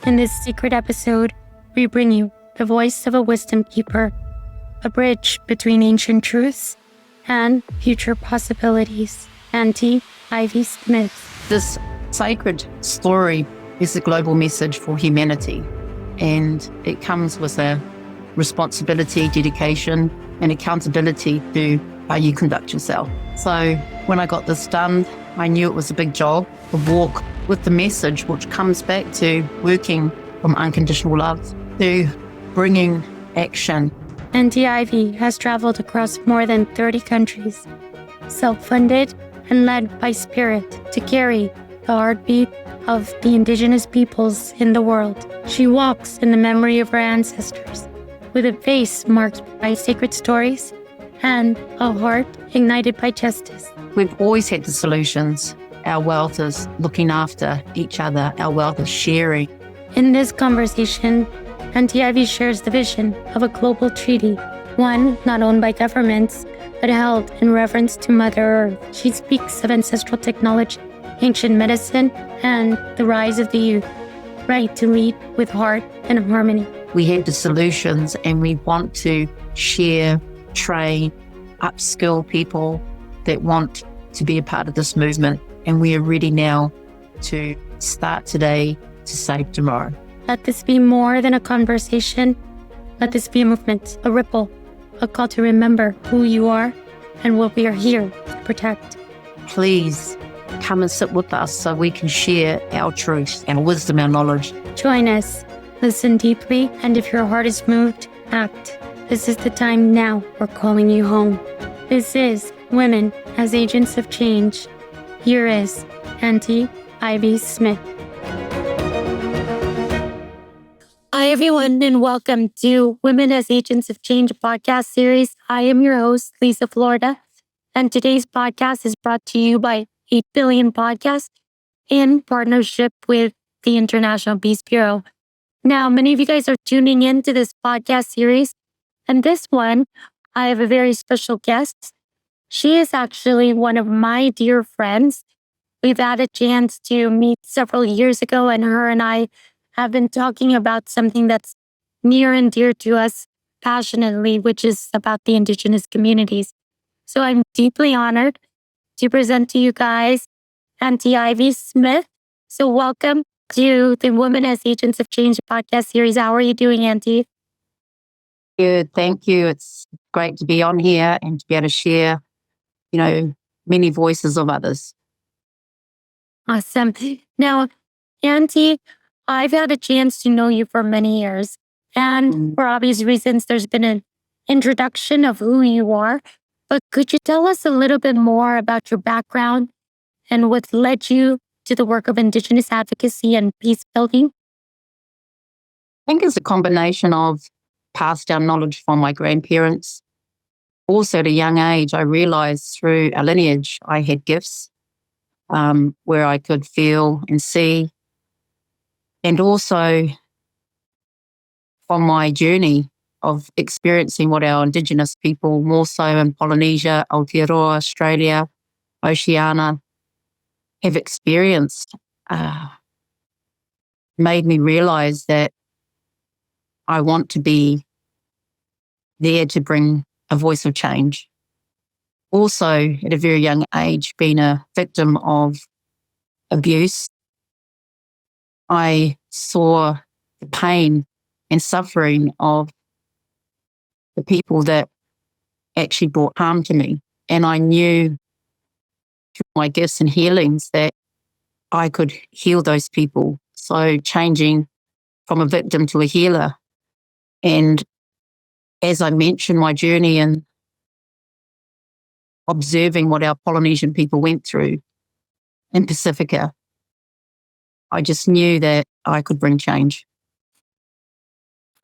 In this secret episode, we bring you the voice of a wisdom keeper, a bridge between ancient truths and future possibilities. Auntie Ivy Smith. This sacred story is a global message for humanity, and it comes with a responsibility, dedication, and accountability to how you conduct yourself. So when I got this done, I knew it was a big job, a walk with the message, which comes back to working from unconditional love to bringing action. Auntie Ivy has traveled across more than 30 countries, self-funded and led by spirit to carry the heartbeat of the indigenous peoples in the world. She walks in the memory of her ancestors, with a face marked by sacred stories and a heart ignited by justice. We've always had the solutions. Our wealth is looking after each other. Our wealth is sharing. In this conversation, Auntie Ivy shares the vision of a global treaty, one not owned by governments, but held in reverence to Mother Earth. She speaks of ancestral technology, ancient medicine, and the rise of the youth, right to lead with heart and harmony. We have the solutions, and we want to share, train, upskill people that want to be a part of this movement. And we are ready now to start today to save tomorrow. Let this be more than a conversation. Let this be a movement, a ripple, a call to remember who you are and what we are here to protect. Please come and sit with us so we can share our truth, our wisdom, our knowledge. Join us, listen deeply, and if your heart is moved, act. This is the time now. We're calling you home. This is Women as Agents of Change. Here is Auntie Ivy Smith. Hi, everyone, and welcome to Women as Agents of Change podcast series. I am your host, Liza Florida, and today's podcast is brought to you by 8 Billion Podcast in partnership with the International Peace Bureau. Now, many of you guys are tuning into this podcast series, and this one, I have a very special guest. She is actually one of my dear friends. We've had a chance to meet several years ago, and her and I have been talking about something that's near and dear to us passionately, which is about the indigenous communities. So I'm deeply honored to present to you guys Auntie Ivy Smith. So welcome to the Women as Agents of Change podcast series. How are you doing, Auntie? Good, thank you. It's great to be on here and to be able to share, many voices of others. Awesome. Now, Auntie, I've had a chance to know you for many years. And for obvious reasons, there's been an introduction of who you are. But could you tell us a little bit more about your background and what led you to the work of Indigenous advocacy and peace building? I think it's a combination of passed down knowledge from my grandparents. Also, at a young age, I realized through our lineage, I had gifts where I could feel and see. And also from my journey of experiencing what our Indigenous people, more so in Polynesia, Aotearoa, Australia, Oceania, have experienced, made me realize that I want to be there to bring a voice of change. Also, at a very young age, being a victim of abuse, I saw the pain and suffering of the people that actually brought harm to me. And I knew through my gifts and healings that I could heal those people. So changing from a victim to a healer. And as I mentioned, my journey in observing what our Polynesian people went through in Pacifica, I just knew that I could bring change.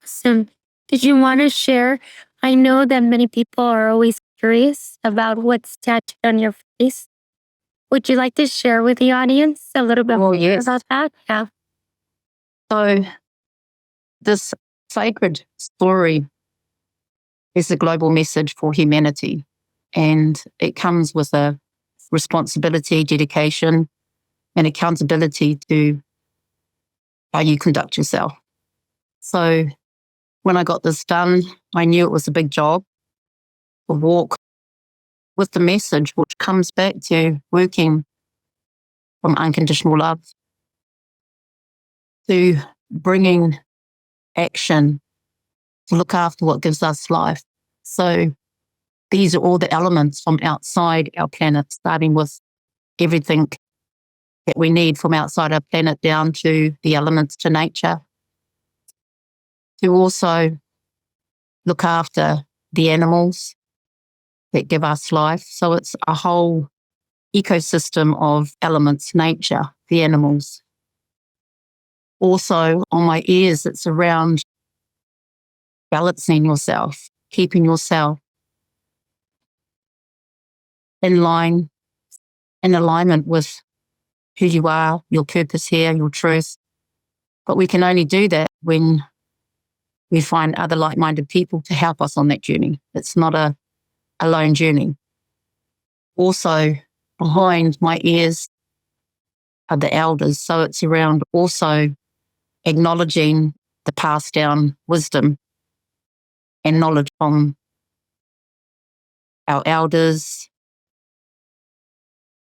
So, did you want to share? I know that many people are always curious about what's tattooed on your face. Would you like to share with the audience a little bit more about that? Yeah. So, this sacred story is a global message for humanity, and it comes with a responsibility, dedication, and accountability to how you conduct yourself. So when I got this done, I knew it was a big job, a walk with the message, which comes back to working from unconditional love to bringing action to look after what gives us life. So these are all the elements from outside our planet, starting with everything that we need from outside our planet down to the elements to nature, to also look after the animals that give us life. So it's a whole ecosystem of elements, nature, the animals. Also on my ears, it's around balancing yourself, keeping yourself in line, in alignment with who you are, your purpose here, your truth. But we can only do that when we find other like-minded people to help us on that journey. It's not a alone journey. Also, behind my ears are the elders. So it's around also acknowledging the passed down wisdom and knowledge from our elders,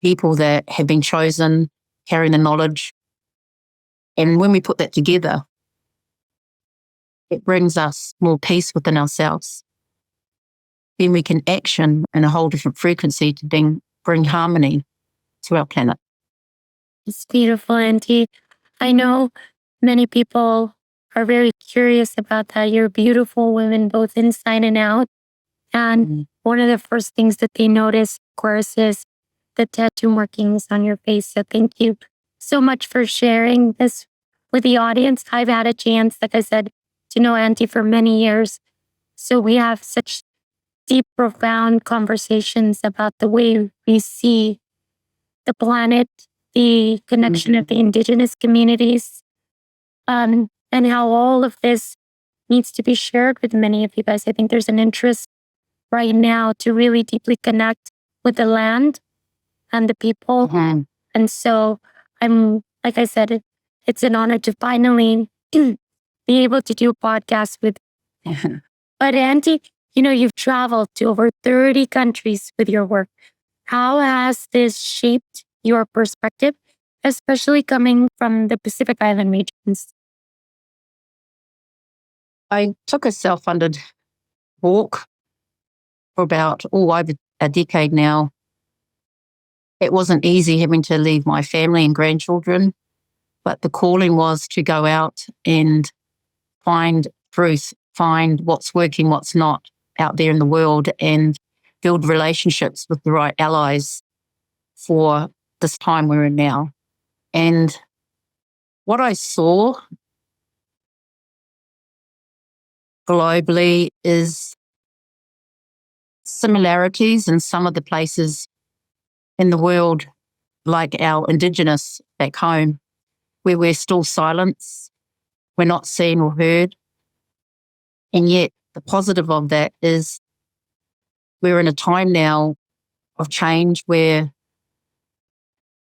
people that have been chosen, carrying the knowledge. And when we put that together, it brings us more peace within ourselves. Then we can action in a whole different frequency to bring harmony to our planet. It's beautiful, Auntie. I know many people are very curious about that. You're beautiful women, both inside and out. And one of the first things that they notice, of course, is the tattoo markings on your face. So thank you so much for sharing this with the audience. I've had a chance, like I said, to know Auntie for many years. So we have such deep, profound conversations about the way we see the planet, the connection of the indigenous communities, and how all of this needs to be shared with many of you guys. I think there's an interest right now to really deeply connect with the land and the people. And so I'm, like I said, it's an honor to finally be able to do a podcast with you. But Auntie, you've traveled to over 30 countries with your work. How has this shaped your perspective, especially coming from the Pacific Island regions? I took a self-funded walk for about, over a decade now. It wasn't easy having to leave my family and grandchildren, but the calling was to go out and find truth, find what's working, what's not out there in the world, and build relationships with the right allies for this time we're in now. And what I saw globally is similarities in some of the places in the world, like our indigenous back home, where we're still silenced, we're not seen or heard. And yet the positive of that is we're in a time now of change where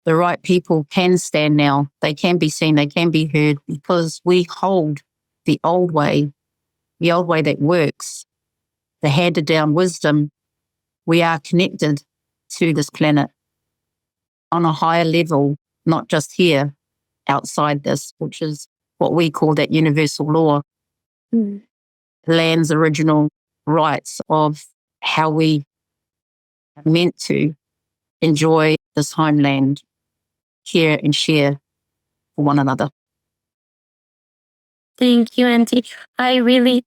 the right people can stand now. They can be seen, they can be heard, because we hold the old way that works, the handed down wisdom. We are connected to this planet on a higher level, not just here, outside this, which is what we call that universal law, land's original rights of how we are meant to enjoy this homeland, care and share for one another. Thank you, Auntie. I really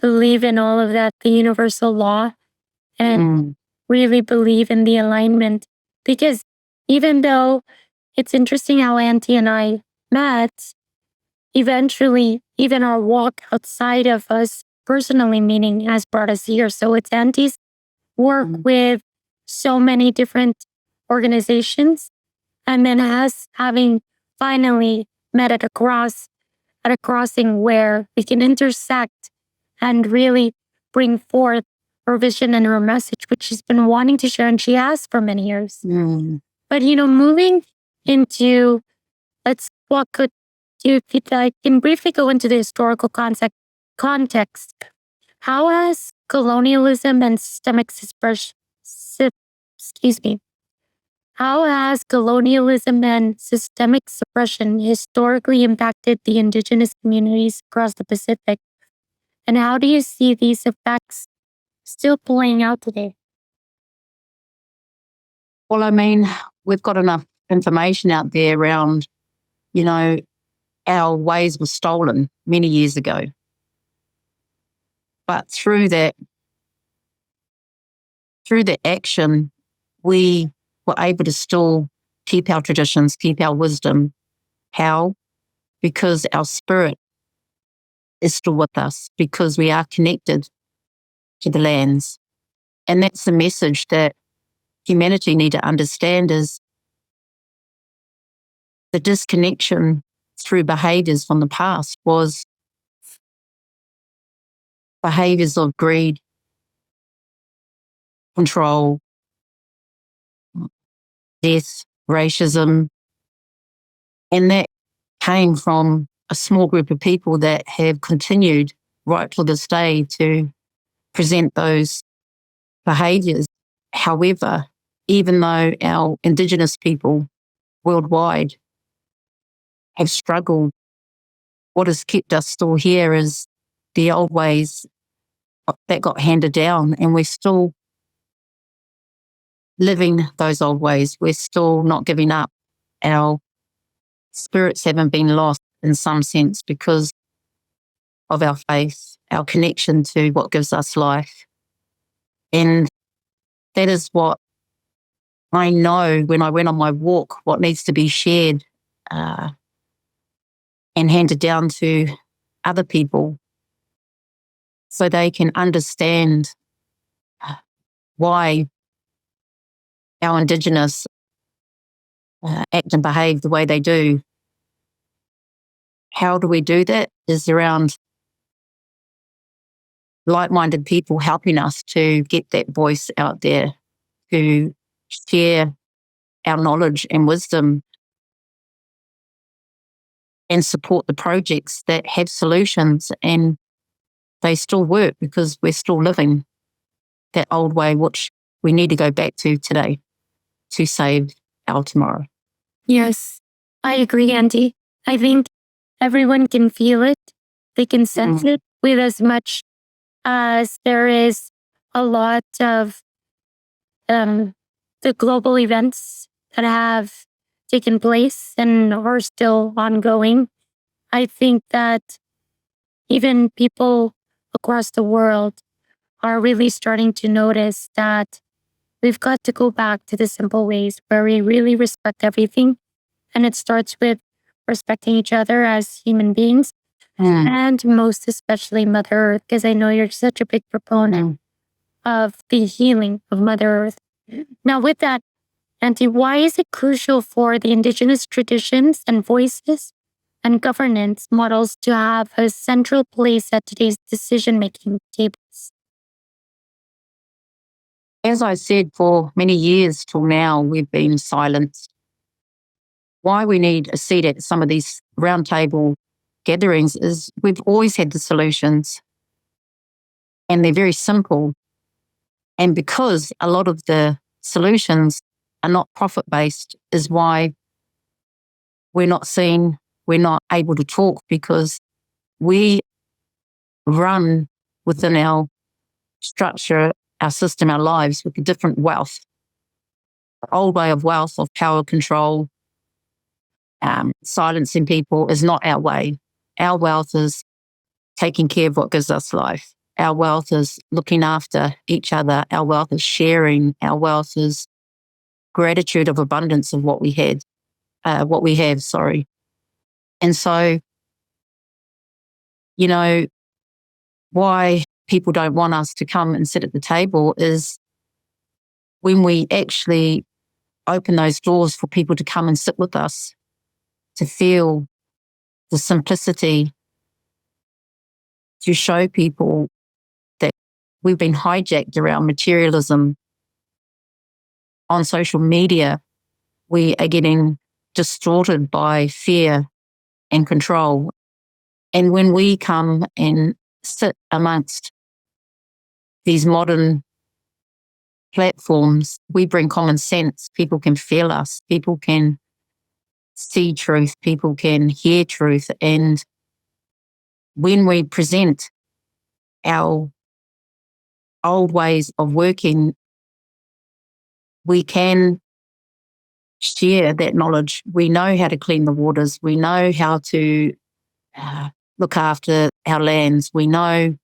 believe in all of that, the universal law, and really believe in the alignment. Because even though it's interesting how Auntie and I met, eventually, even our walk outside of us personally meaning has brought us here. So it's Auntie's work with so many different organizations, and then us having finally met at a crossing where we can intersect and really bring forth her vision and her message, which she's been wanting to share, and she has for many years. But moving into, let's walk if I can briefly go into the historical context. How has colonialism and systemic suppression, how has colonialism and systemic suppression historically impacted the indigenous communities across the Pacific? And how do you see these effects still playing out today? Well, I mean, we've got enough information out there around, our ways were stolen many years ago. But through the action, we were able to still keep our traditions, keep our wisdom. How? Because our spirit is still with us, because we are connected to the lands. And that's the message that humanity need to understand, is the disconnection through behaviours from the past was behaviours of greed, control, death, racism. And that came from a small group of people that have continued right to this day to present those behaviours. However, even though our indigenous people worldwide have struggled, what has kept us still here is the old ways that got handed down, and we're still living those old ways. We're still not giving up. Our spirits haven't been lost in some sense because of our faith, our connection to what gives us life. And that is what I know when I went on my walk, what needs to be shared and handed down to other people so they can understand why our indigenous act and behave the way they do. How do we do that? Is around like-minded people helping us to get that voice out there, to share our knowledge and wisdom and support the projects that have solutions, and they still work because we're still living that old way, which we need to go back to today to save our tomorrow. Yes, I agree, Auntie. I think everyone can feel it. They can sense it with as much as there is a lot of the global events that have taken place and are still ongoing. I think that even people across the world are really starting to notice that we've got to go back to the simple ways where we really respect everything. And it starts with respecting each other as human beings, and most especially Mother Earth, because I know you're such a big proponent of the healing of Mother Earth. Now, with that, Auntie, why is it crucial for the indigenous traditions and voices and governance models to have a central place at today's decision-making tables? As I said, for many years till now, we've been silenced. Why we need a seat at some of these roundtable gatherings is we've always had the solutions, and they're very simple. And because a lot of the solutions are not profit-based is why we're not seen, we're not able to talk, because we run within our structure, our system, our lives with a different wealth. The old way of wealth, of power, control, silencing people is not our way. Our wealth is taking care of what gives us life. Our wealth is looking after each other. Our wealth is sharing. Our wealth is gratitude of abundance of what we have. And so, why people don't want us to come and sit at the table is when we actually open those doors for people to come and sit with us, to feel the simplicity, to show people that we've been hijacked around materialism. On social media, we are getting distorted by fear and control. And when we come and sit amongst these modern platforms, we bring common sense. People can feel us. People can see truth. People can hear truth. And when we present our old ways of working, we can share that knowledge. We know how to clean the waters. We know how to look after our lands. We know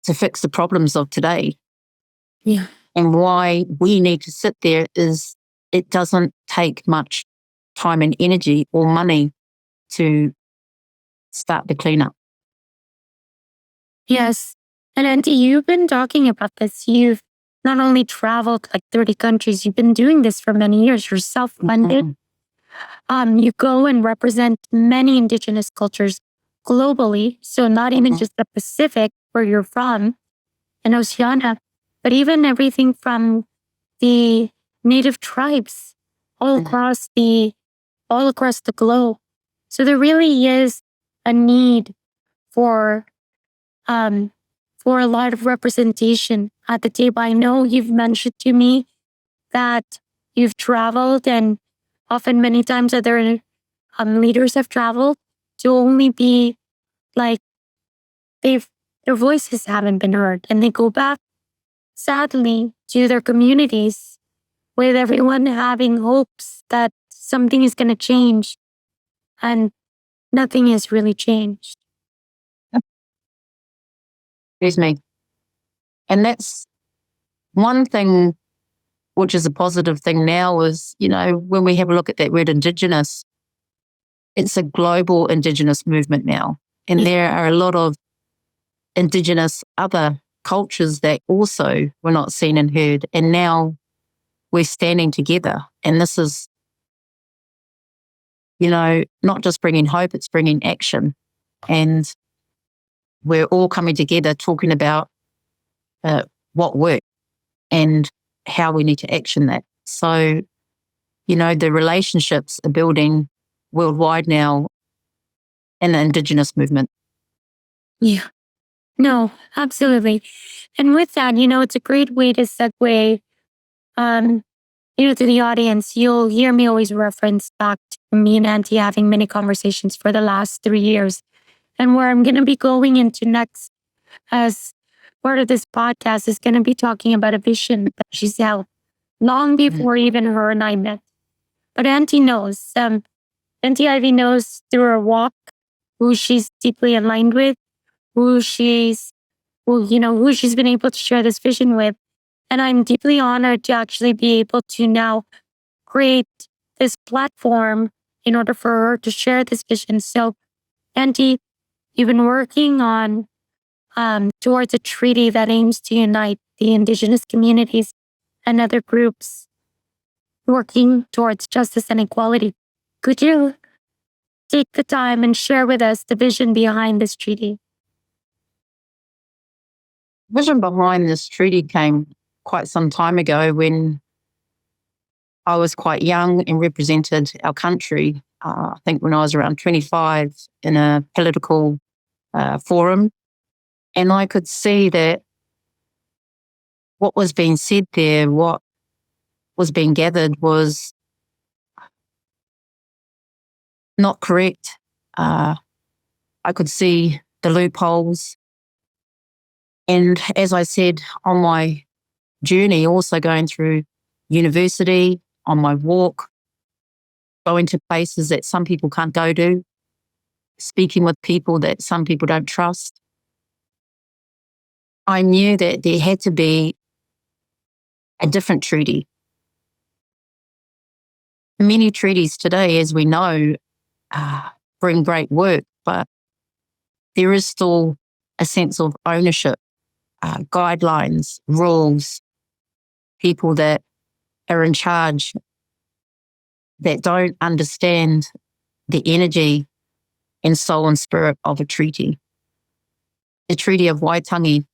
to fix the problems of today. Yeah. And why we need to sit there is it doesn't take much time and energy or money to start the cleanup. Yes. And Auntie, you've been talking about this. You've not only traveled like 30 countries, you've been doing this for many years. You're self-funded. You go and represent many indigenous cultures globally. So not even just the Pacific where you're from and Oceania, but even everything from the native tribes all across the globe. So there really is a need for a lot of representation at the table. I know you've mentioned to me that you've traveled, and often many times other leaders have traveled to only be like their voices haven't been heard, and they go back sadly to their communities with everyone having hopes that something is going to change, and nothing has really changed. Excuse me. And that's one thing which is a positive thing now is, when we have a look at that word indigenous, it's a global indigenous movement now. And there are a lot of indigenous other cultures that also were not seen and heard. And now we're standing together. And this is, not just bringing hope, it's bringing action. And we're all coming together talking about what worked and how we need to action that. So, the relationships are building worldwide now in the indigenous movement. Yeah. No, absolutely. And with that, it's a great way to segue, to the audience. You'll hear me always reference back to me and Auntie having many conversations for the last 3 years. And where I'm going to be going into next as part of this podcast is going to be talking about a vision that she's held long before even her and I met. But Auntie knows, Auntie Ivy knows through her walk who she's deeply aligned with, who she's been able to share this vision with. And I'm deeply honored to actually be able to now create this platform in order for her to share this vision. So, Auntie, you've been working on towards a treaty that aims to unite the indigenous communities and other groups working towards justice and equality. Could you take the time and share with us the vision behind this treaty? Vision behind this treaty came quite some time ago when I was quite young and represented our country. I think when I was around 25 in a political forum. And I could see that what was being said there, what was being gathered was not correct. I could see the loopholes. And as I said, on my journey, also going through university, on my walk, going to places that some people can't go to, speaking with people that some people don't trust, I knew that there had to be a different treaty. Many treaties today, as we know, bring great work, but there is still a sense of ownership, guidelines, rules, people that are in charge that don't understand the energy and soul and spirit of a treaty. The Treaty of Waitangi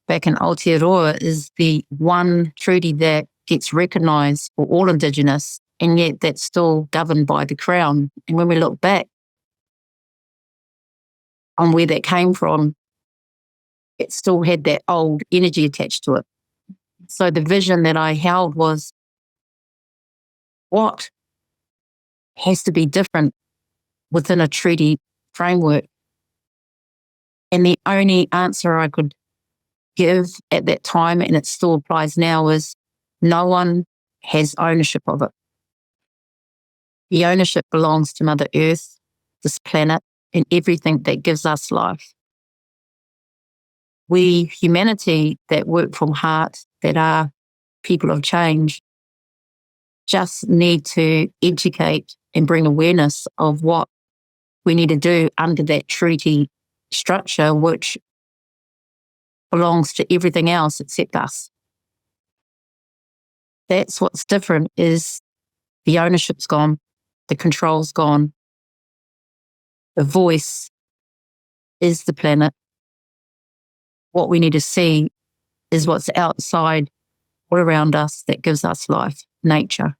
back in Aotearoa is the one treaty that gets recognised for all Indigenous and yet that's still governed by the Crown. And when we look back on where that came from, it still had that old energy attached to it. So the vision that I held was, what has to be different within a treaty framework? And the only answer I could give at that time, and it still applies now, is no one has ownership of it. The ownership belongs to Mother Earth, this planet, and everything that gives us life. We, humanity that work from heart, that are people of change, just need to educate and bring awareness of what we need to do under that treaty structure, which belongs to everything else except us. That's what's different, is the ownership's gone, the control's gone, the voice is the planet. What we need to see is what's outside, all around us, that gives us life, nature,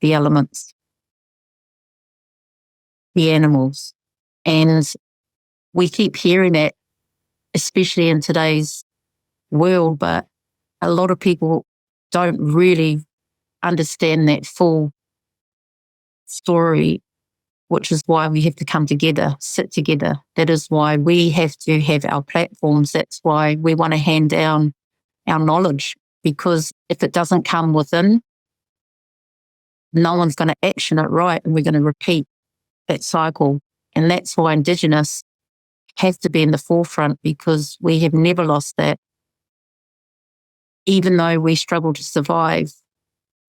the elements, the animals. And we keep hearing that, especially in today's world, but a lot of people don't really understand that full story, which is why we have to come together, sit together. That is why we have to have our platforms. That's why we want to hand down our knowledge, because if it doesn't come within, no one's going to action it right, and we're going to repeat that cycle. And that's why Indigenous has to be in the forefront, because we have never lost that. Even though we struggle to survive,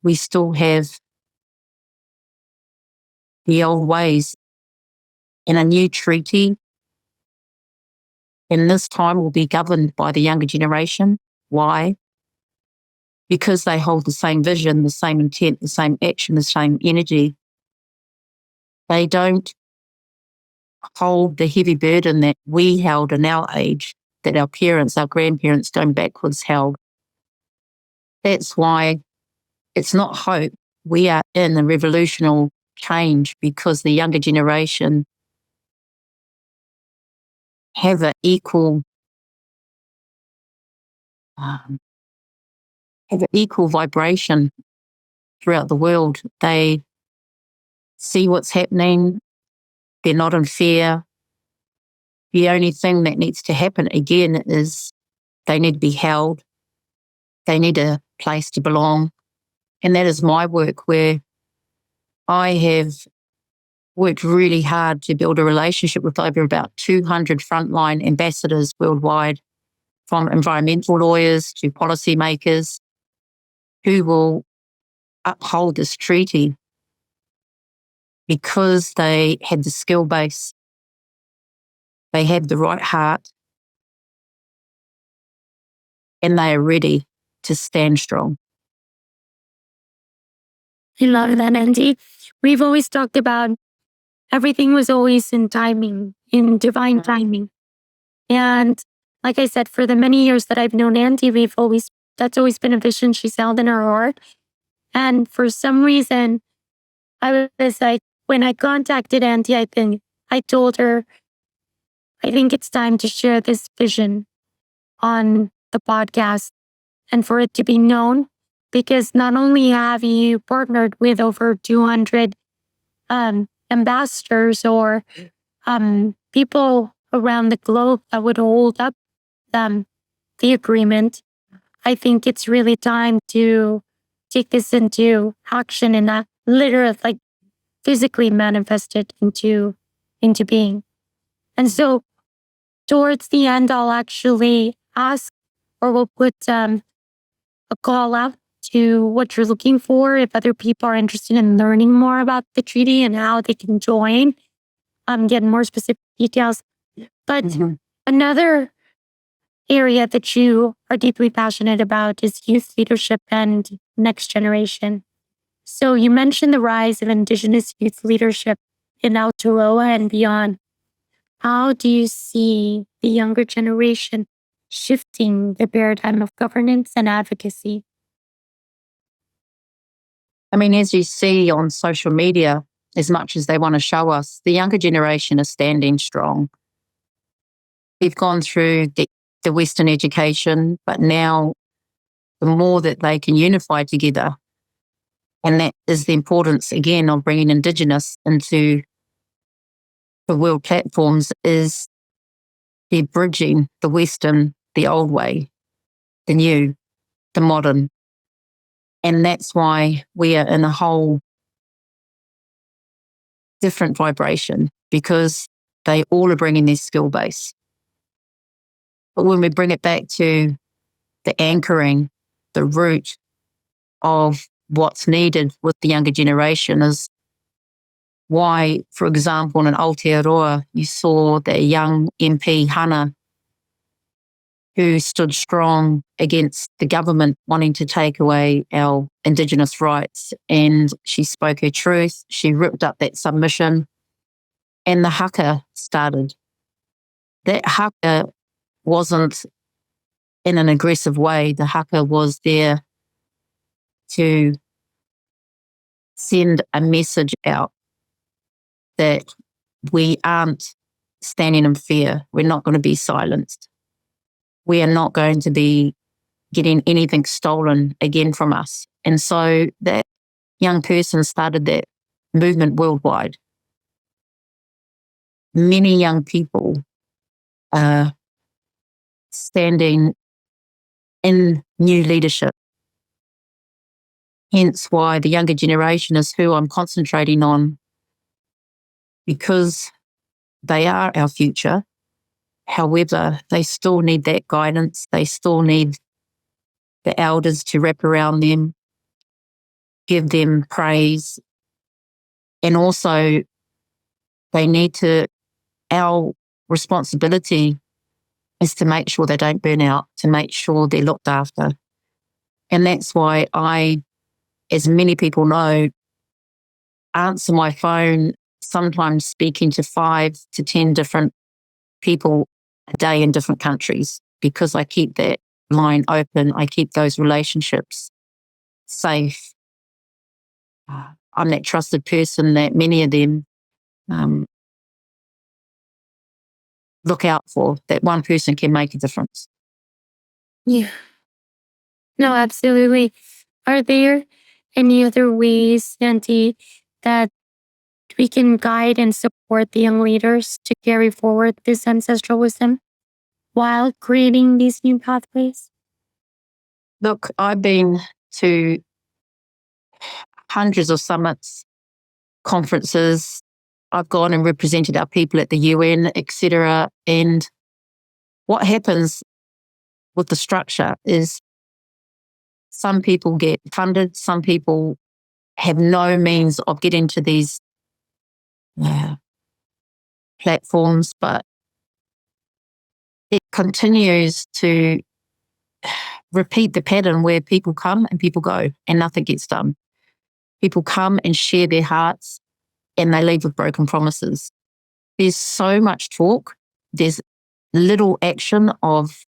we still have the old ways. In a new treaty, and this time will be governed by the younger generation. Why? Because they hold the same vision, the same intent, the same action, the same energy. They don't hold the heavy burden that we held in our age, that our parents, our grandparents going backwards held. That's why it's not hope. We are in a revolutionary change, because the younger generation have an equal vibration throughout the world. They see what's happening. They're not in fear. The only thing that needs to happen again is they need to be held. They need a place to belong. And that is my work, where I have worked really hard to build a relationship with over about 200 frontline ambassadors worldwide, from environmental lawyers to policymakers, who will uphold this treaty because they had the skill base, they have the right heart, and they are ready to stand strong. I love that, Auntie. We've always talked about everything was always in timing, in divine timing. And like I said, for the many years that I've known Auntie, that's always been a vision she's held in her heart. And for some reason, I was like, when I contacted Auntie, I told her, I think it's time to share this vision on the podcast and for it to be known, because not only have you partnered with over 200 ambassadors or people around the globe that would hold up the agreement, I think it's really time to take this into action and not literally, like, physically manifest it into being. And so towards the end, I'll actually ask, or we'll put a call out to what you're looking for, if other people are interested in learning more about the treaty and how they can join, get more specific details. But another area that you are deeply passionate about is youth leadership and next generation. So you mentioned the rise of Indigenous youth leadership in Aotearoa and beyond. How do you see the younger generation shifting the paradigm of governance and advocacy? I mean, as you see on social media, as much as they want to show us, the younger generation is standing strong. They've gone through the Western education, but now the more that they can unify together, and that is the importance, again, of bringing indigenous into the world platforms, is they're bridging the Western, the old way, the new, the modern. And that's why we are in a whole different vibration, because they all are bringing their skill base. But when we bring it back to the anchoring, the root of what's needed with the younger generation is why, for example, in Aotearoa, you saw the young MP, Hana, who stood strong against the government wanting to take away our indigenous rights. And she spoke her truth. She ripped up that submission, and the haka started. That haka wasn't in an aggressive way. The haka was there to send a message out that we aren't standing in fear. We're not going to be silenced. We are not going to be getting anything stolen again from us. And so that young person started that movement worldwide. Many young people are standing in new leadership. Hence why the younger generation is who I'm concentrating on, because they are our future. However, they still need that guidance. They still need the elders to wrap around them, give them praise. And also, they need to, our responsibility is to make sure they don't burn out, to make sure they're looked after. And that's why I, as many people know, answer my phone, sometimes speaking to 5 to 10 different people a day in different countries, because I keep that line open. I keep those relationships safe. I'm that trusted person that many of them look out for, that one person can make a difference. Yeah. No, absolutely. Are there any other ways, Auntie, that we can guide and support the young leaders to carry forward this ancestral wisdom while creating these new pathways? Look, I've been to hundreds of summits, conferences. I've gone and represented our people at the UN, etc. And what happens with the structure is some people get funded, some people have no means of getting to these platforms, but it continues to repeat the pattern where people come and people go and nothing gets done. People come and share their hearts and they leave with broken promises. There's so much talk. There's little action of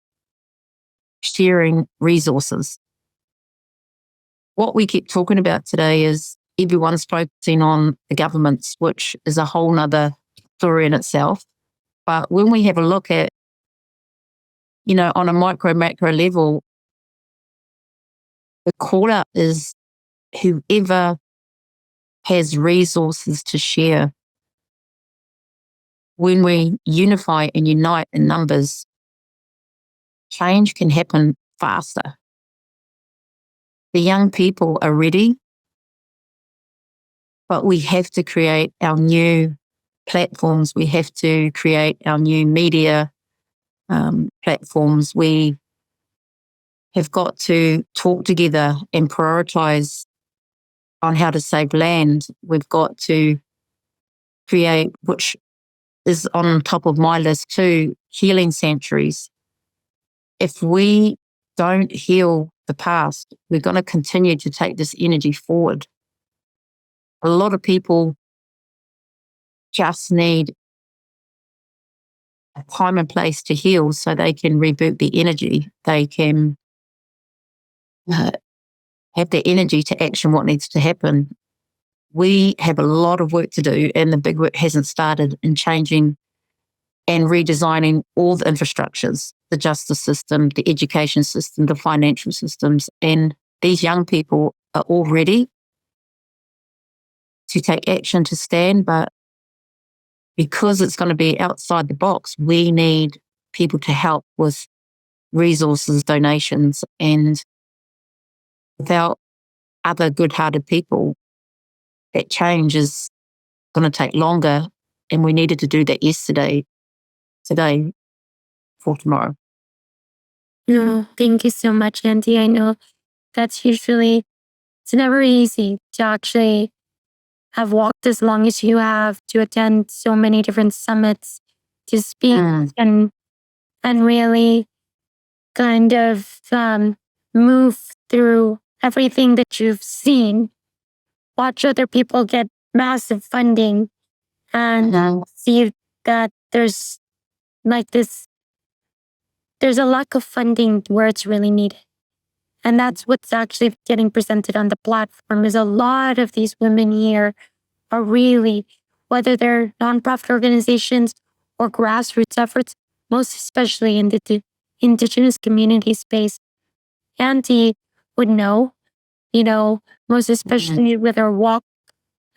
sharing resources. What we keep talking about today is everyone's focusing on the governments, which is a whole nother story in itself. But when we have a look at, on a micro, macro level, the call out is whoever has resources to share. When we unify and unite in numbers, change can happen faster. The young people are ready, but we have to create our new platforms. We have to create our new media platforms. We have got to talk together and prioritize on how to save land. We've got to create, which is on top of my list too, healing sanctuaries. If we don't heal the past, we're going to continue to take this energy forward. A lot of people just need a time and place to heal so they can reboot the energy. They can have the energy to action what needs to happen. We have a lot of work to do, and the big work hasn't started in changing and redesigning all the infrastructures, the justice system, the education system, the financial systems. And these young people are all ready to take action, to stand, but because it's going to be outside the box, we need people to help with resources, donations, and without other good-hearted people, that change is going to take longer, and we needed to do that yesterday, today, for tomorrow. No, thank you so much, Auntie. I know that's usually, it's never easy to actually have walked as long as you have, to attend so many different summits, to speak and really kind of move through everything that you've seen, watch other people get massive funding, and see that there's like this, there's a lack of funding where it's really needed. And that's what's actually getting presented on the platform, is a lot of these women here are really, whether they're nonprofit organizations or grassroots efforts, most especially in the indigenous community space. Auntie would know, most especially with her walk,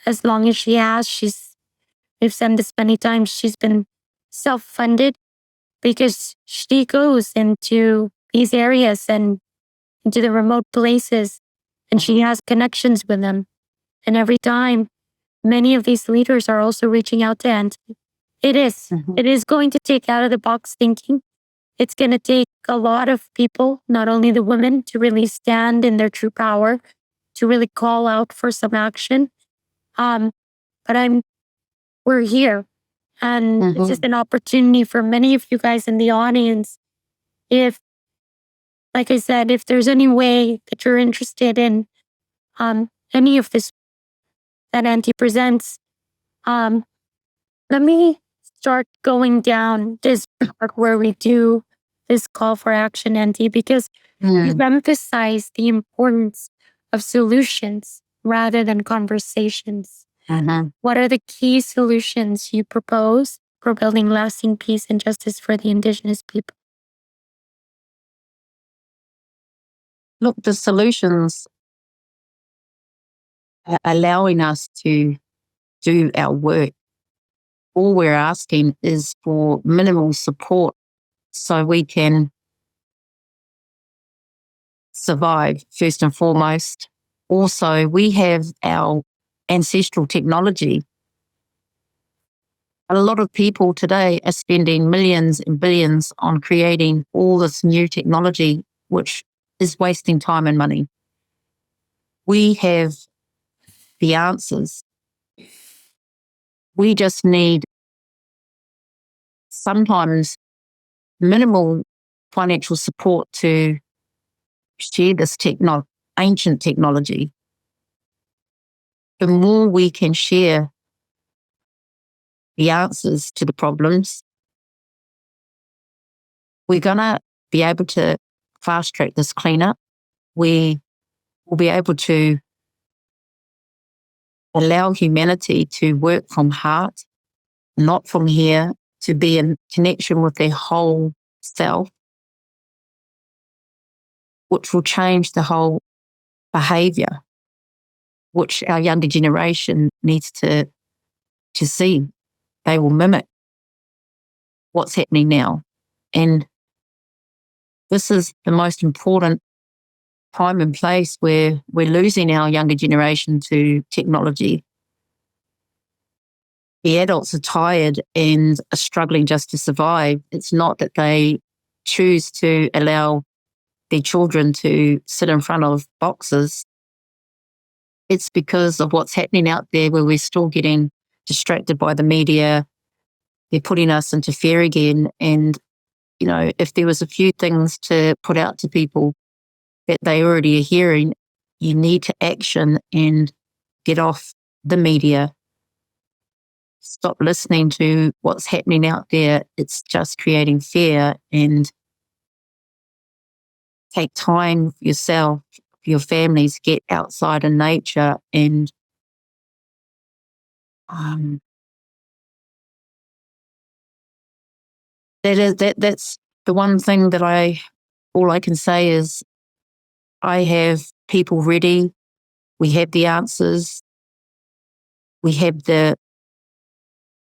as long as she has, we've said this many times, she's been self-funded because she goes into these areas and into the remote places, and she has connections with them. And every time, many of these leaders are also reaching out to Auntie. It is going to take out of the box thinking. It's going to take a lot of people, not only the women, to really stand in their true power, to really call out for some action. But we're here, and it's just an opportunity for many of you guys in the audience. If, like I said, if there's any way that you're interested in any of this that Auntie presents, let me start going down this part where we do this call for action, Auntie, because you've emphasized the importance of solutions rather than conversations. What are the key solutions you propose for building lasting peace and justice for the Indigenous people? Look, the solutions are allowing us to do our work. All we're asking is for minimal support so we can survive, first and foremost. Also, we have our ancestral technology. A lot of people today are spending millions and billions on creating all this new technology, which is wasting time and money. We have the answers. We just need sometimes minimal financial support to share this ancient technology. The more we can share the answers to the problems, we're going to be able to fast track this cleanup. We will be able to allow humanity to work from heart, not from here, to be in connection with their whole self, which will change the whole behavior, which our younger generation needs to see. They will mimic what's happening now. And this is the most important time and place where we're losing our younger generation to technology. The adults are tired and are struggling just to survive. It's not that they choose to allow their children to sit in front of boxes. It's because of what's happening out there, where we're still getting distracted by the media. They're putting us into fear again. And, if there was a few things to put out to people that they already are hearing, you need to action and get off the media. Stop listening to what's happening out there. It's just creating fear, and take time for yourself. your families get outside in nature and that's the one thing that all I can say is I have people ready. We have the answers. We have the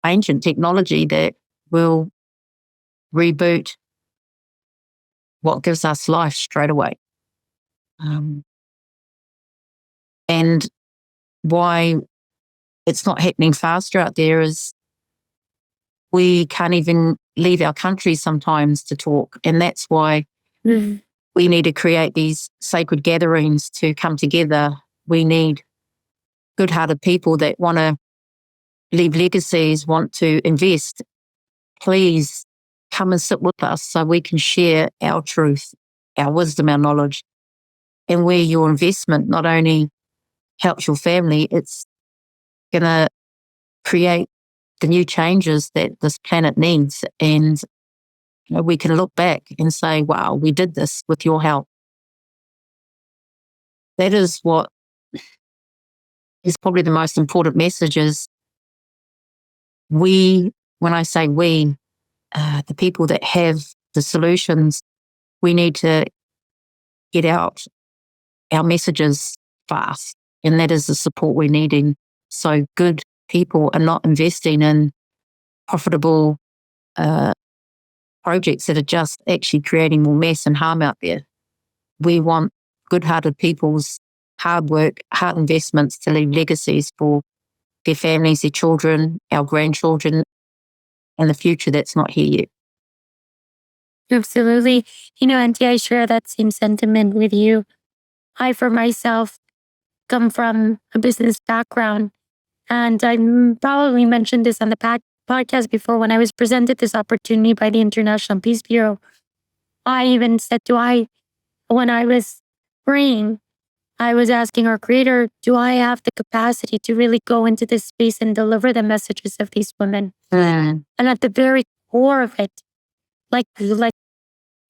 ancient technology that will reboot what gives us life straight away. And why it's not happening faster out there is we can't even leave our country sometimes to talk. And that's why we need to create these sacred gatherings to come together. We need good-hearted people that want to leave legacies, want to invest. Please come and sit with us so we can share our truth, our wisdom, our knowledge, and where your investment not only helps your family, it's going to create the new changes that this planet needs. And we can look back and say, wow, we did this with your help. That is what is probably the most important message is we, when I say we, the people that have the solutions, we need to get out our messages fast. And that is the support we're needing. So good people are not investing in profitable projects that are just actually creating more mess and harm out there. We want good-hearted people's hard work, hard investments to leave legacies for their families, their children, our grandchildren, and the future that's not here yet. Absolutely. Auntie, I share that same sentiment with you. I, for myself, come from a business background, and I probably mentioned this on the podcast before when I was presented this opportunity by the International Peace Bureau. I even said when I was praying, I was asking our Creator, do I have the capacity to really go into this space and deliver the messages of these women? And at the very core of it, like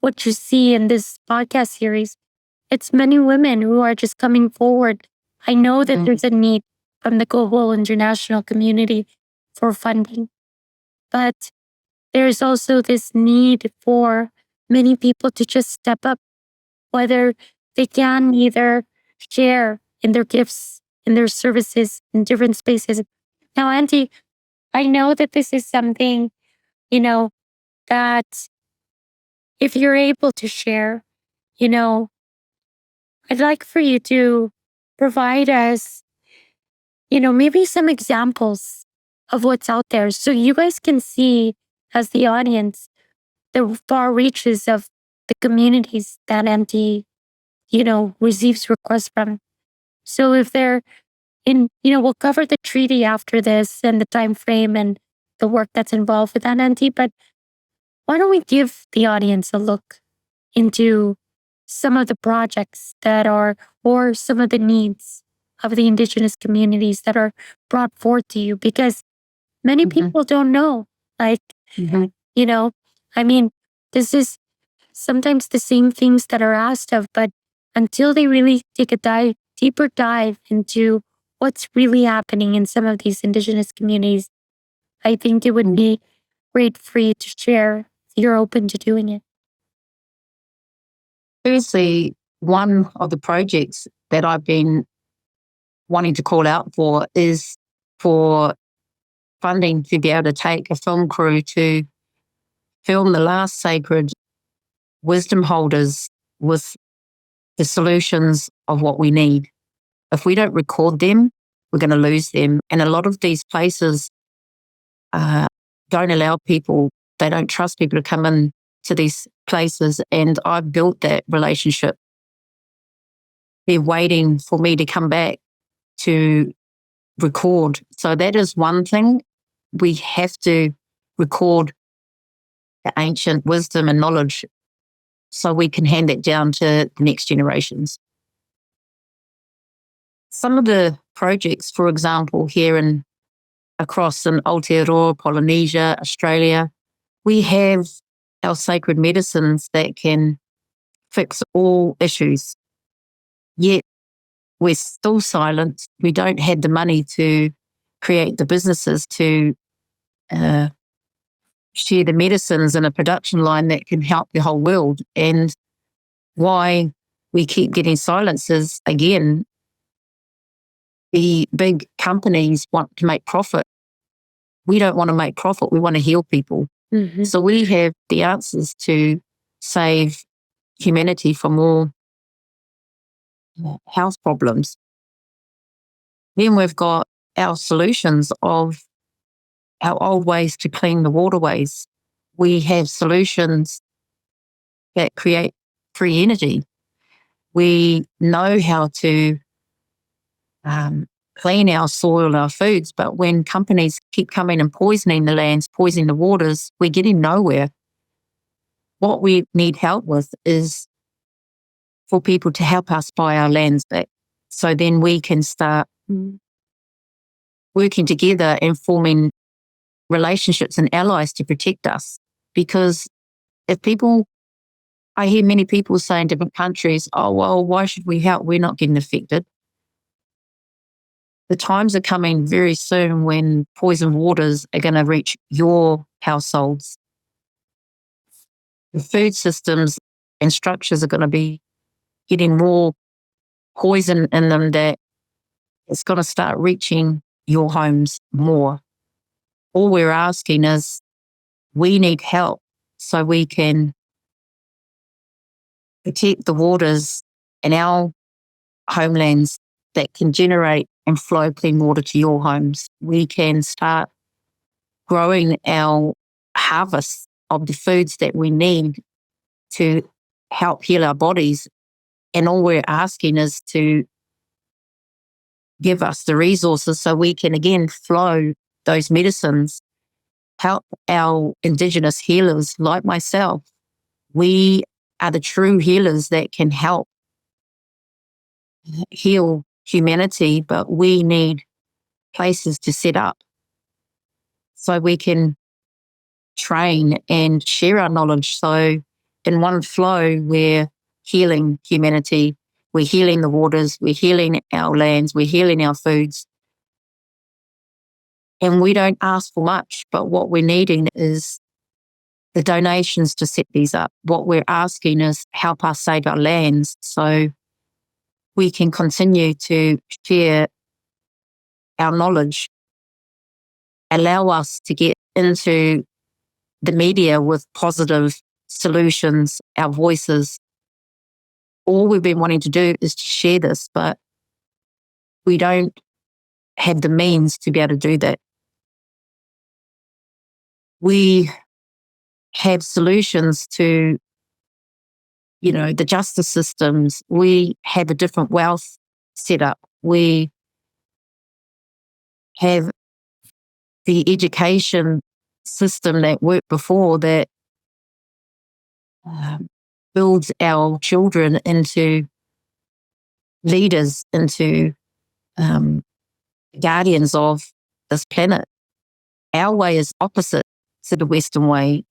what you see in this podcast series, it's many women who are just coming forward. I know that there's a need from the global international community for funding, but there's also this need for many people to just step up, whether they can either share in their gifts, in their services, in different spaces. Now, Auntie, I know that this is something, that if you're able to share, I'd like for you to provide us, maybe some examples of what's out there so you guys can see as the audience the far reaches of the communities that Auntie, receives requests from. So if they're we'll cover the treaty after this and the time frame and the work that's involved with that, Auntie, but why don't we give the audience a look into some of the projects that are, or some of the needs of the indigenous communities that are brought forth to you? Because many people don't know, this is sometimes the same things that are asked of, but until they really take a deeper dive into what's really happening in some of these indigenous communities, I think it would be great for you to share if you're open to doing it. Firstly, one of the projects that I've been wanting to call out for is for funding to be able to take a film crew to film the last sacred wisdom holders with the solutions of what we need. If we don't record them, we're going to lose them. And a lot of these places don't allow people, they don't trust people to come in to these places. And I've built that relationship. They're waiting for me to come back to record. So that is one thing. We have to record the ancient wisdom and knowledge so we can hand it down to the next generations. Some of the projects, for example, here across in Aotearoa, Polynesia, Australia, we have our sacred medicines that can fix all issues. Yet we're still silent. We don't have the money to create the businesses to share the medicines in a production line that can help the whole world. And why we keep getting silences, again, the big companies want to make profit. We don't want to make profit. We want to heal people. Mm-hmm. So we have the answers to save humanity from more health problems. Then we've got our solutions of our old ways to clean the waterways. We have solutions that create free energy. We know how to clean our soil, our foods, but when companies keep coming and poisoning the lands, poisoning the waters, we're getting nowhere. What we need help with is for people to help us buy our lands back. So then we can start working together and forming relationships and allies to protect us. Because if people, I hear many people say in different countries, oh, well, why should we help? We're not getting affected. The times are coming very soon when poisoned waters are going to reach your households. The food systems and structures are going to be getting more poison in them that it's going to start reaching your homes more. All we're asking is we need help so we can protect the waters in our homelands that can generate and flow clean water to your homes. We can start growing our harvest of the foods that we need to help heal our bodies. And all we're asking is to give us the resources so we can again flow those medicines, help our indigenous healers like myself. We are the true healers that can help heal humanity, but we need places to set up so we can train and share our knowledge. So in one flow, we're healing humanity, we're healing the waters, we're healing our lands, we're healing our foods. And we don't ask for much, but what we're needing is the donations to set these up. What we're asking is help us save our lands so we can continue to share our knowledge, allow us to get into the media with positive solutions, our voices. All we've been wanting to do is to share this, but we don't have the means to be able to do that. We have solutions to, the justice systems. We have a different wealth set up. We have the education system that worked before that builds our children into leaders, into guardians of this planet. Our way is opposite to the Western way.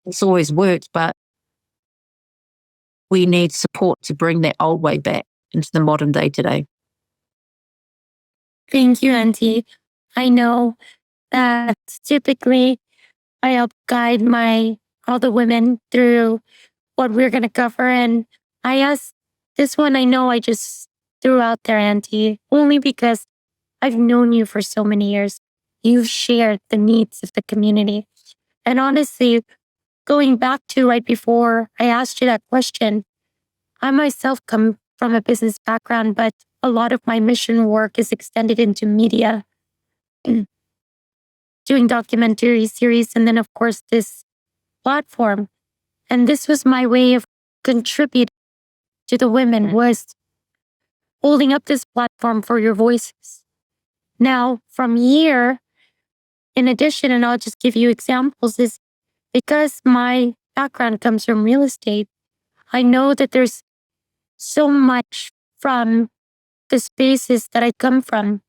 It's always worked, but we need support to bring that old way back into the modern day today. Thank you, Auntie. I know that typically I help guide all the women through what we're going to cover. And I asked this one, I know I just threw out there, Auntie, only because I've known you for so many years. You've shared the needs of the community. And honestly, going back to right before I asked you that question, I myself come from a business background, but a lot of my mission work is extended into media, doing documentary series, and then of course this platform. And this was my way of contributing to the women, was holding up this platform for your voices. Now, from here, in addition, and I'll just give you examples, is because my background comes from real estate, I know that there's so much from the spaces that I come from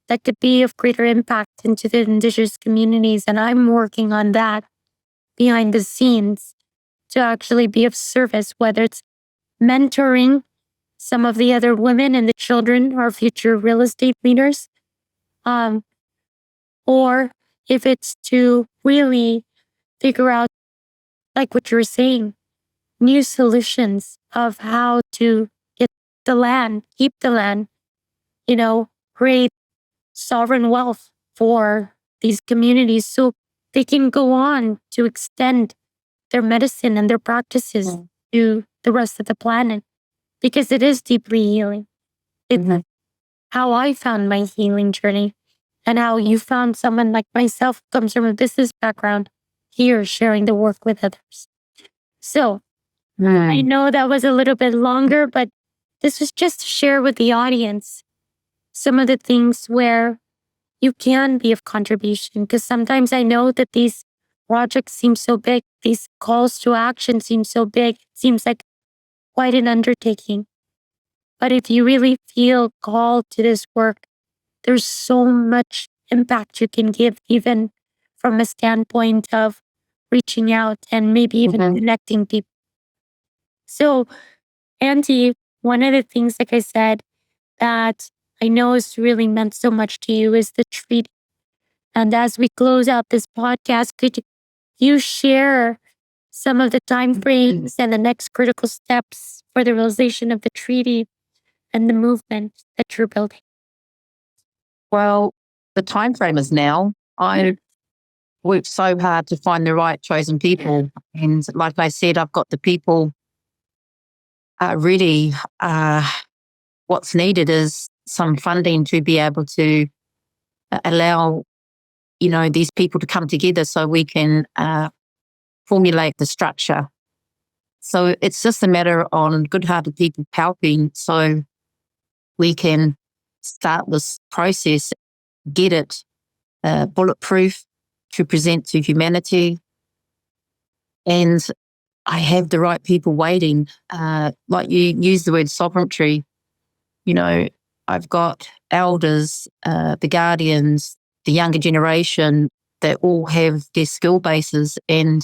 that could be of greater impact into the indigenous communities. And I'm working on that behind the scenes to actually be of service, whether it's mentoring some of the other women and the children are future real estate leaders. Or if it's to really figure out, like what you're saying, new solutions of how to get the land, keep the land, create sovereign wealth for these communities so they can go on to extend their medicine and their practices to the rest of the planet, because it is deeply healing. It's how I found my healing journey, and how you found someone like myself who comes from a business background here sharing the work with others. So I know that was a little bit longer, but this was just to share with the audience some of the things where you can be of contribution. Because sometimes I know that these projects seem so big, these calls to action seem so big, it seems like quite an undertaking. But if you really feel called to this work, there's so much impact you can give, even from a standpoint of reaching out and maybe even connecting people. So, Auntie, one of the things, like I said, that I know has really meant so much to you is the treaty. And as we close out this podcast, could you share some of the time frames and the next critical steps for the realization of the treaty and the movement that you're building? Well, the time frame is now. I worked so hard to find the right chosen people. And like I said, I've got the people ready. What's needed is some funding to be able to allow, these people to come together so we can formulate the structure. So it's just a matter on good-hearted people helping so we can start this process, get it bulletproof to present to humanity. And I have the right people waiting. Like you use the word sovereignty, I've got elders, the guardians, the younger generation that all have their skill bases, and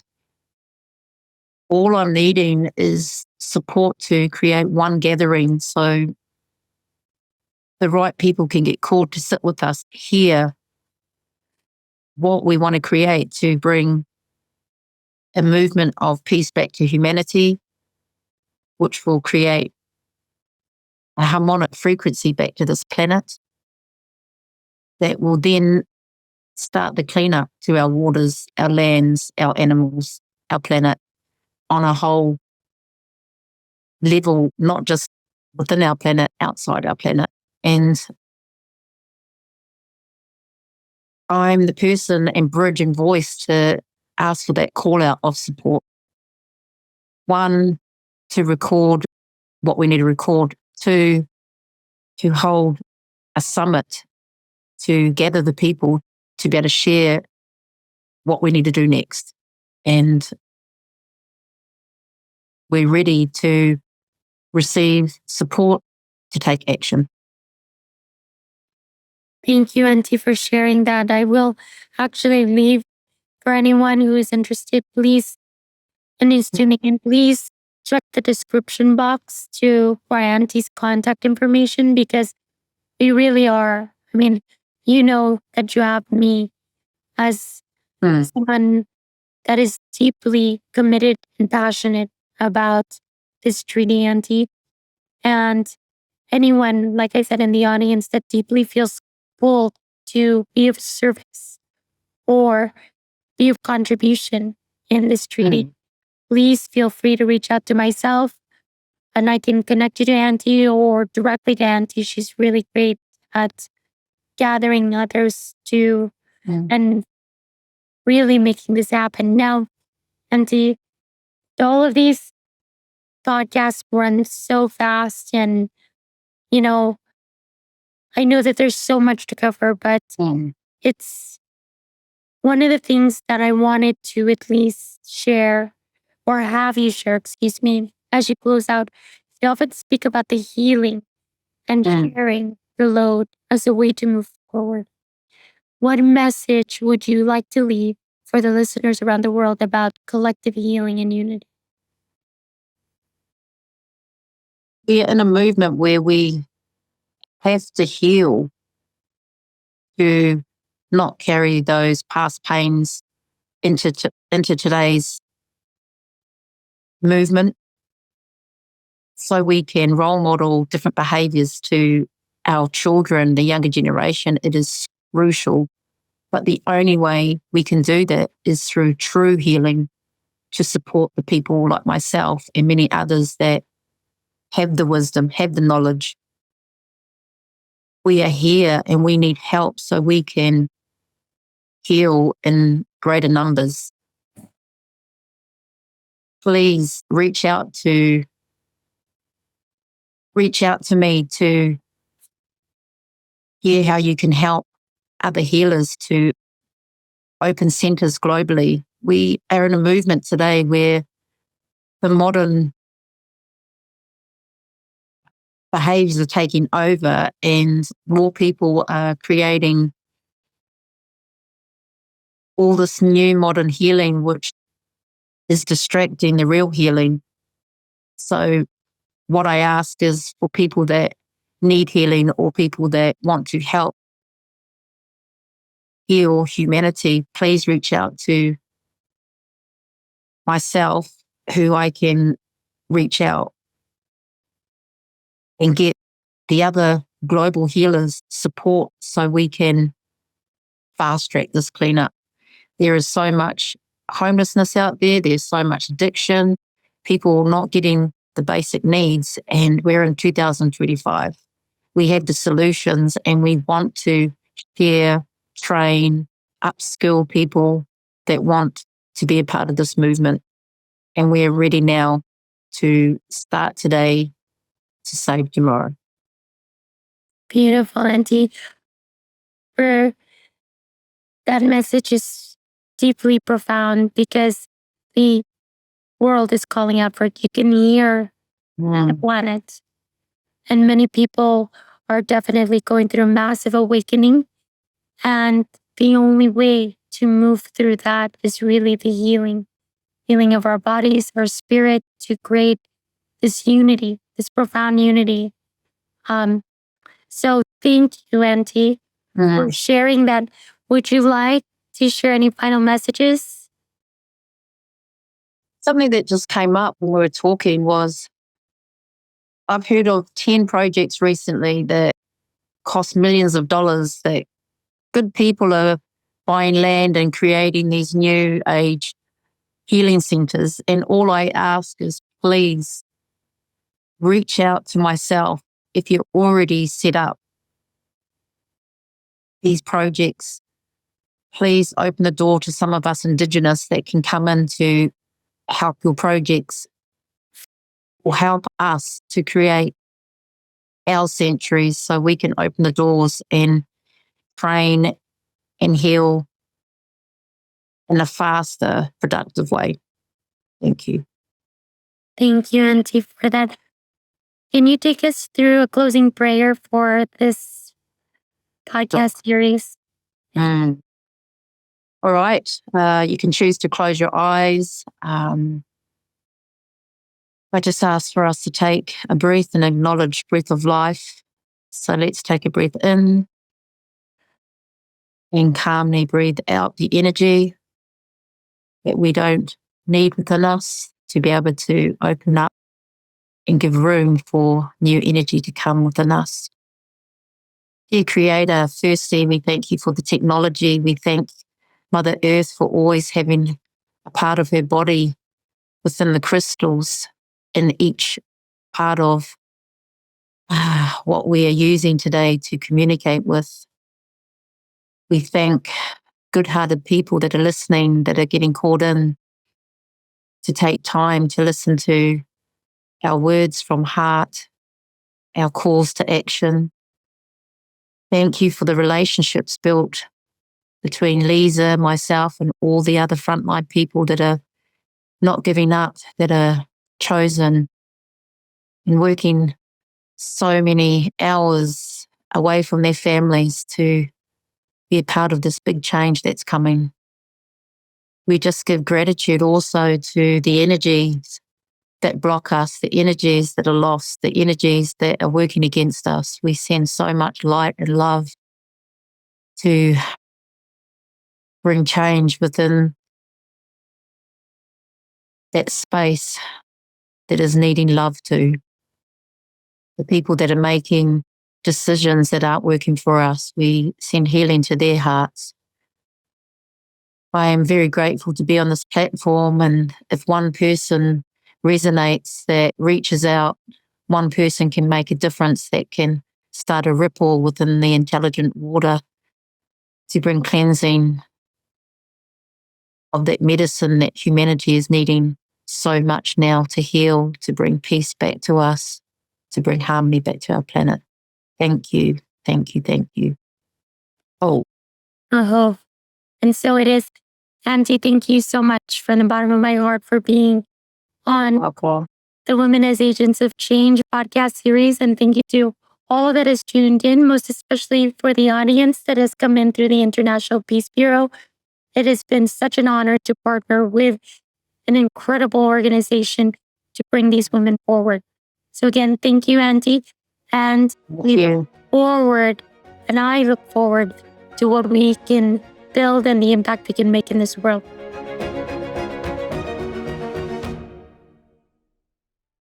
all I'm needing is support to create one gathering so the right people can get called to sit with us, hear what we want to create to bring a movement of peace back to humanity, which will create a harmonic frequency back to this planet that will then start the cleanup to our waters, our lands, our animals, our planet on a whole level, not just within our planet, outside our planet. And I'm the person and bridge and voice to ask for that call out of support. One, to record what we need to record. Two, to hold a summit to gather the people to be able to share what we need to do next. And we're ready to receive support to take action. Thank you, Auntie, for sharing that. I will actually leave for anyone who is interested, please, and is tuning in, please check the description box for Auntie's contact information, because we really are. I mean, you know that you have me as someone that is deeply committed and passionate about this treaty, Auntie. And anyone, like I said, in the audience that deeply feels pulled to be of service or be of contribution in this treaty, please feel free to reach out to myself, and I can connect you to Auntie or directly to Auntie. She's really great at gathering others to and really making this happen. Now, Auntie, all of these podcasts run so fast, and I know that there's so much to cover, but it's one of the things that I wanted to at least share, or have you share, excuse me, as you close out. You often speak about the healing and sharing the load as a way to move forward. What message would you like to leave for the listeners around the world about collective healing and unity? we're in a movement where we have to heal to not carry those past pains into today's movement, so we can role model different behaviours to our children, the younger generation. It is crucial. But the only way we can do that is through true healing, to support the people like myself and many others that have the wisdom, have the knowledge. We are here and we need help so we can heal in greater numbers. Please reach out to me to hear how you can help other healers to open centres globally. We are in a movement today where the modern behaviours are taking over and more people are creating all this new modern healing, which is distracting the real healing. So what I ask is for people that need healing or people that want to help heal humanity, please reach out to myself, who I can reach out and get the other global healers support so we can fast track this cleanup. There is so much homelessness out there. There's so much addiction, people not getting the basic needs. And we're in 2025. We have the solutions and we want to share, train, upskill people that want to be a part of this movement. And we're ready now to start today to save tomorrow. Beautiful, Auntie. For that message is deeply profound because the world is calling out for it. You can hear the planet. And many people are definitely going through a massive awakening. And the only way to move through that is really the healing of our bodies, our spirit, to create this unity, this profound unity. So thank you, Auntie, for sharing that. Would you like to share any final messages? Something that just came up when we were talking was, I've heard of 10 projects recently that cost millions of dollars, that good people are buying land and creating these new age healing centres. And all I ask is, please reach out to myself if you're already set up these projects. Please open the door to some of us indigenous that can come in to help your projects or help us to create our sanctuaries so we can open the doors and train and heal in a faster, productive way. Thank you. Thank you, Auntie, for that. Can you take us through a closing prayer for this podcast series? All right. You can choose to close your eyes. I just ask for us to take a breath and acknowledge breath of life. So let's take a breath in and calmly breathe out the energy that we don't need within us to be able to open up and give room for new energy to come within us. Dear Creator, firstly, we thank you for the technology. We thank Mother Earth for always having a part of her body within the crystals in each part of what we are using today to communicate with. We thank good-hearted people that are listening, that are getting called in to take time to listen to our words from heart, our calls to action. Thank you for the relationships built between Liza, myself, and all the other frontline people that are not giving up, that are chosen and working so many hours away from their families to be a part of this big change that's coming. We just give gratitude also to the energies that block us, the energies that are lost, the energies that are working against us. We send so much light and love to bring change within that space that is needing love to. The people that are making decisions that aren't working for us, we send healing to their hearts. I am very grateful to be on this platform, and if one person resonates, that reaches out, one person can make a difference, that can start a ripple within the intelligent water to bring cleansing of that medicine that humanity is needing so much now to heal, to bring peace back to us, to bring harmony back to our planet. Thank you, thank you, thank you. Oh, and so it is. Auntie, thank you so much from the bottom of my heart for being on the Women as Agents of Change podcast series. And thank you to all that has tuned in, most especially for the audience that has come in through the International Peace Bureau. It has been such an honor to partner with an incredible organization to bring these women forward. So again, thank you, Auntie. And we look forward, and I look forward to what we can build and the impact we can make in this world.